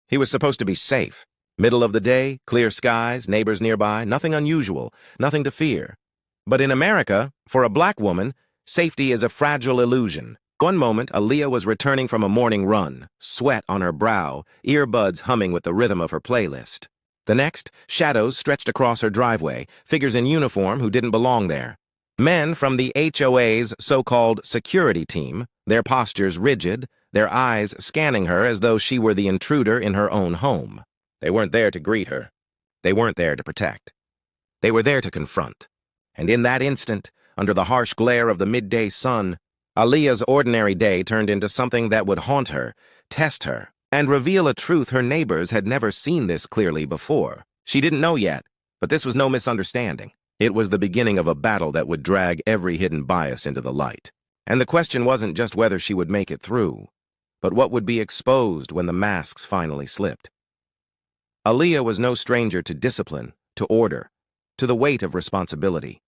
He was supposed to be safe. Middle of the day, clear skies, neighbors nearby, nothing unusual, nothing to fear. But in America, for a black woman, safety is a fragile illusion. One moment, Aaliyah was returning from a morning run, sweat on her brow, earbuds humming with the rhythm of her playlist. The next, shadows stretched across her driveway, figures in uniform who didn't belong there. Men from the HOA's so-called security team, their postures rigid, their eyes scanning her as though she were the intruder in her own home. They weren't there to greet her. They weren't there to protect. They were there to confront. And in that instant, under the harsh glare of the midday sun, Aaliyah's ordinary day turned into something that would haunt her, test her, and reveal a truth her neighbors had never seen this clearly before. She didn't know yet, but this was no misunderstanding. It was the beginning of a battle that would drag every hidden bias into the light. And the question wasn't just whether she would make it through, but what would be exposed when the masks finally slipped. Aaliyah was no stranger to discipline, to order, to the weight of responsibility.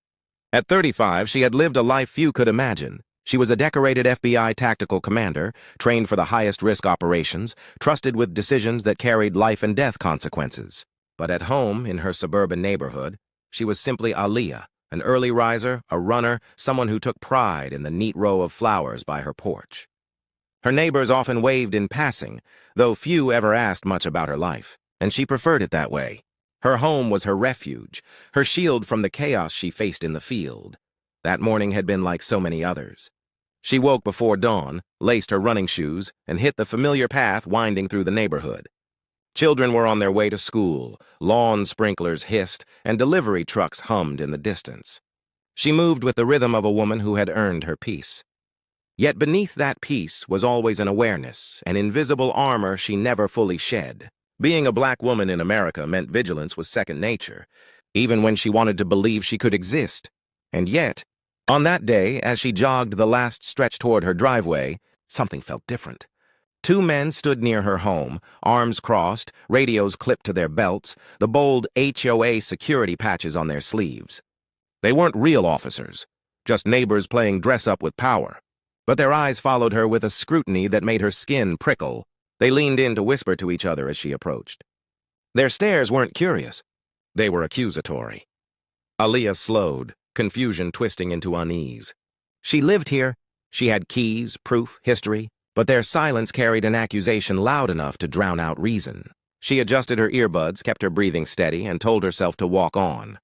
At 35, she had lived a life few could imagine. She was a decorated FBI tactical commander, trained for the highest risk operations, trusted with decisions that carried life and death consequences. But at home, in her suburban neighborhood, she was simply Aaliyah, an early riser, a runner, someone who took pride in the neat row of flowers by her porch. Her neighbors often waved in passing, though few ever asked much about her life, and she preferred it that way. Her home was her refuge, her shield from the chaos she faced in the field. That morning had been like so many others. She woke before dawn, laced her running shoes, and hit the familiar path winding through the neighborhood. Children were on their way to school, lawn sprinklers hissed, and delivery trucks hummed in the distance. She moved with the rhythm of a woman who had earned her peace. Yet beneath that peace was always an awareness, an invisible armor she never fully shed. Being a black woman in America meant vigilance was second nature, even when she wanted to believe she could exist. And yet, on that day, as she jogged the last stretch toward her driveway, something felt different. Two men stood near her home, arms crossed, radios clipped to their belts, the bold HOA security patches on their sleeves. They weren't real officers, just neighbors playing dress-up with power. But their eyes followed her with a scrutiny that made her skin prickle. They leaned in to whisper to each other as she approached. Their stares weren't curious. They were accusatory. Aaliyah slowed, confusion twisting into unease. She lived here. She had keys, proof, history, but their silence carried an accusation loud enough to drown out reason. She adjusted her earbuds, kept her breathing steady, and told herself to walk on.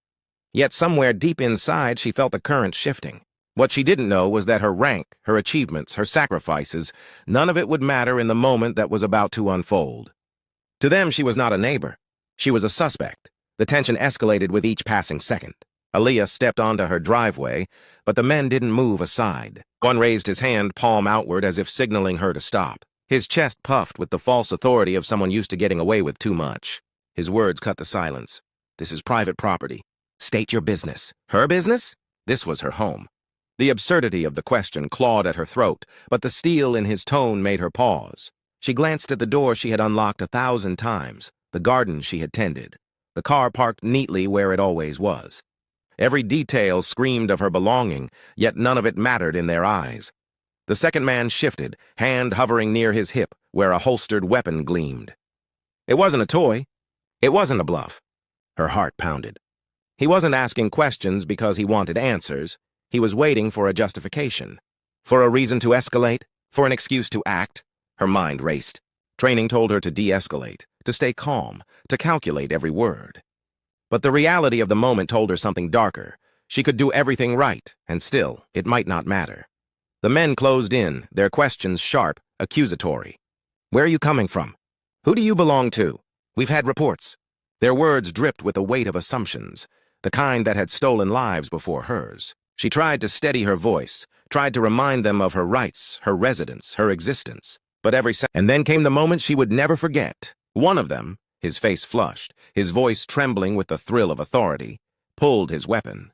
Yet somewhere deep inside, she felt the current shifting. What she didn't know was that her rank, her achievements, her sacrifices, none of it would matter in the moment that was about to unfold. To them, she was not a neighbor. She was a suspect. The tension escalated with each passing second. Aaliyah stepped onto her driveway, but the men didn't move aside. One raised his hand, palm outward, as if signaling her to stop. His chest puffed with the false authority of someone used to getting away with too much. His words cut the silence. This is private property. State your business. Her business? This was her home. The absurdity of the question clawed at her throat, but the steel in his tone made her pause. She glanced at the door she had unlocked 1,000 times, the garden she had tended, the car parked neatly where it always was. Every detail screamed of her belonging, yet none of it mattered in their eyes. The second man shifted, hand hovering near his hip, where a holstered weapon gleamed. It wasn't a toy. It wasn't a bluff. Her heart pounded. He wasn't asking questions because he wanted answers. He was waiting for a justification. For a reason to escalate, for an excuse to act. Her mind raced. Training told her to de-escalate, to stay calm, to calculate every word. But the reality of the moment told her something darker. She could do everything right, and still, it might not matter. The men closed in, their questions sharp, accusatory. Where are you coming from? Who do you belong to? We've had reports. Their words dripped with the weight of assumptions, the kind that had stolen lives before hers. She tried to steady her voice, tried to remind them of her rights, her residence, her existence. But and then came the moment she would never forget. One of them, his face flushed, his voice trembling with the thrill of authority, pulled his weapon.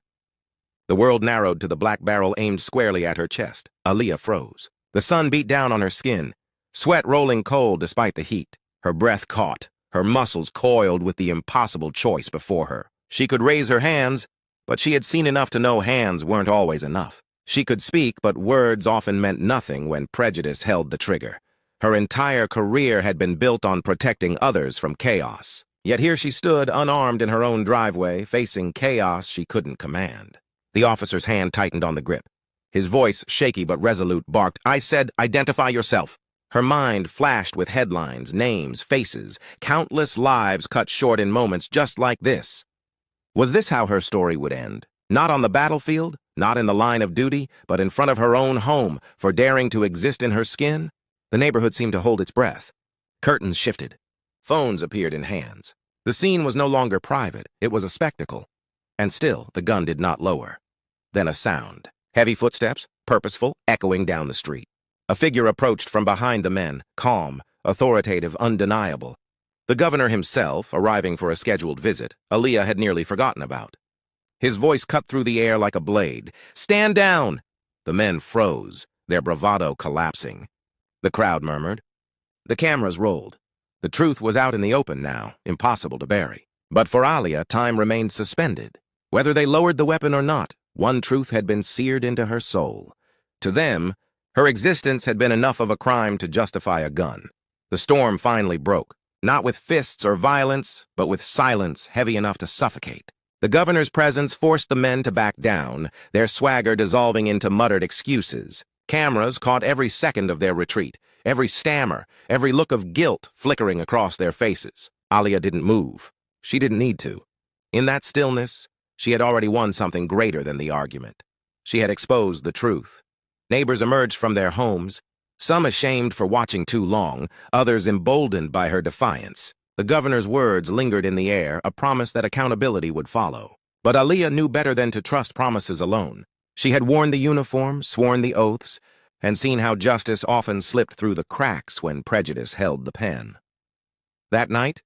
The world narrowed to the black barrel aimed squarely at her chest. Aaliyah froze. The sun beat down on her skin, sweat rolling cold despite the heat. Her breath caught, her muscles coiled with the impossible choice before her. She could raise her hands, but she had seen enough to know hands weren't always enough. She could speak, but words often meant nothing when prejudice held the trigger. Her entire career had been built on protecting others from chaos. Yet here she stood, unarmed in her own driveway, facing chaos she couldn't command. The officer's hand tightened on the grip. His voice, shaky but resolute, barked, "I said, identify yourself." Her mind flashed with headlines, names, faces, countless lives cut short in moments just like this. Was this how her story would end? Not on the battlefield, not in the line of duty, but in front of her own home, for daring to exist in her skin? The neighborhood seemed to hold its breath. Curtains shifted. Phones appeared in hands. The scene was no longer private, it was a spectacle. And still, the gun did not lower. Then a sound. Heavy footsteps, purposeful, echoing down the street. A figure approached from behind the men, calm, authoritative, undeniable. The governor himself, arriving for a scheduled visit, Aaliyah had nearly forgotten about. His voice cut through the air like a blade. "Stand down!" The men froze, their bravado collapsing. The crowd murmured. The cameras rolled. The truth was out in the open now, impossible to bury. But for Aaliyah, time remained suspended. Whether they lowered the weapon or not, one truth had been seared into her soul. To them, her existence had been enough of a crime to justify a gun. The storm finally broke, not with fists or violence, but with silence heavy enough to suffocate. The governor's presence forced the men to back down, their swagger dissolving into muttered excuses. Cameras caught every second of their retreat, every stammer, every look of guilt flickering across their faces. Aaliyah didn't move. She didn't need to. In that stillness, she had already won something greater than the argument. She had exposed the truth. Neighbors emerged from their homes, some ashamed for watching too long, others emboldened by her defiance. The governor's words lingered in the air, a promise that accountability would follow. But Aaliyah knew better than to trust promises alone. She had worn the uniform, sworn the oaths, and seen how justice often slipped through the cracks when prejudice held the pen. That night,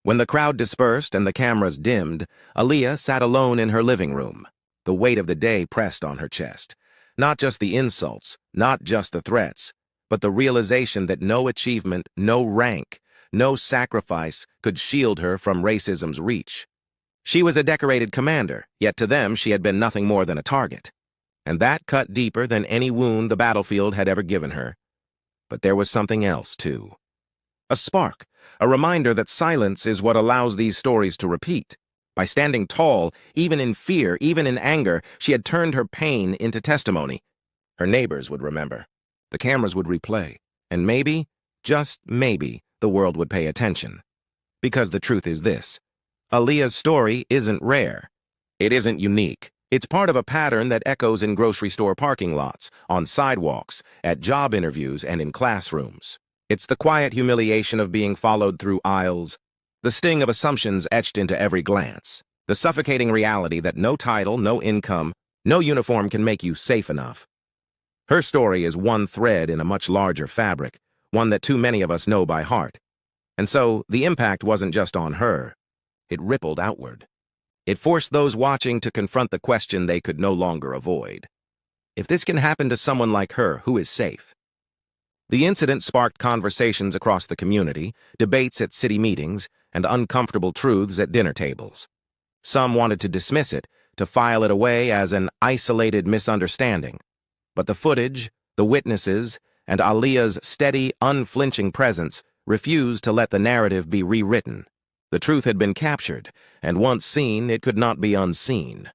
when the crowd dispersed and the cameras dimmed, Aaliyah sat alone in her living room. The weight of the day pressed on her chest. Not just the insults, not just the threats, but the realization that no achievement, no rank, no sacrifice could shield her from racism's reach. She was a decorated commander, yet to them she had been nothing more than a target. And that cut deeper than any wound the battlefield had ever given her. But there was something else, too. A spark, a reminder that silence is what allows these stories to repeat. By standing tall, even in fear, even in anger, she had turned her pain into testimony. Her neighbors would remember. The cameras would replay. And maybe, just maybe, the world would pay attention. Because the truth is this: Aaliyah's story isn't rare. It isn't unique. It's part of a pattern that echoes in grocery store parking lots, on sidewalks, at job interviews, and in classrooms. It's the quiet humiliation of being followed through aisles, the sting of assumptions etched into every glance, the suffocating reality that no title, no income, no uniform can make you safe enough. Her story is one thread in a much larger fabric, one that too many of us know by heart. And so, the impact wasn't just on her. It rippled outward. It forced those watching to confront the question they could no longer avoid. If this can happen to someone like her, who is safe? The incident sparked conversations across the community, debates at city meetings, and uncomfortable truths at dinner tables. Some wanted to dismiss it, to file it away as an isolated misunderstanding. But the footage, the witnesses, and Aaliyah's steady, unflinching presence refused to let the narrative be rewritten. The truth had been captured, and once seen, it could not be unseen.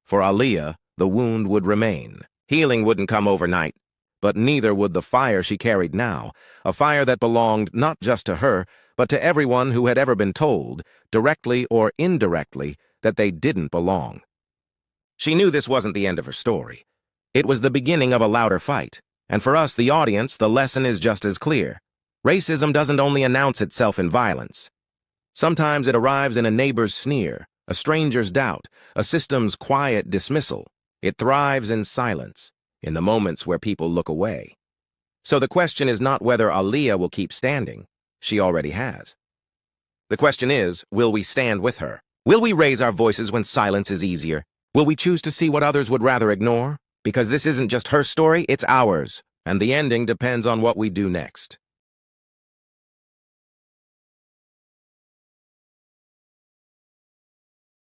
For Aaliyah, the wound would remain. Healing wouldn't come overnight, but neither would the fire she carried now, a fire that belonged not just to her, but to everyone who had ever been told, directly or indirectly, that they didn't belong. She knew this wasn't the end of her story. It was the beginning of a louder fight, and for us, the audience, the lesson is just as clear. Racism doesn't only announce itself in violence. Sometimes it arrives in a neighbor's sneer, a stranger's doubt, a system's quiet dismissal. It thrives in silence, in the moments where people look away. So the question is not whether Aaliyah will keep standing. She already has. The question is, will we stand with her? Will we raise our voices when silence is easier? Will we choose to see what others would rather ignore? Because this isn't just her story, it's ours, and the ending depends on what we do next.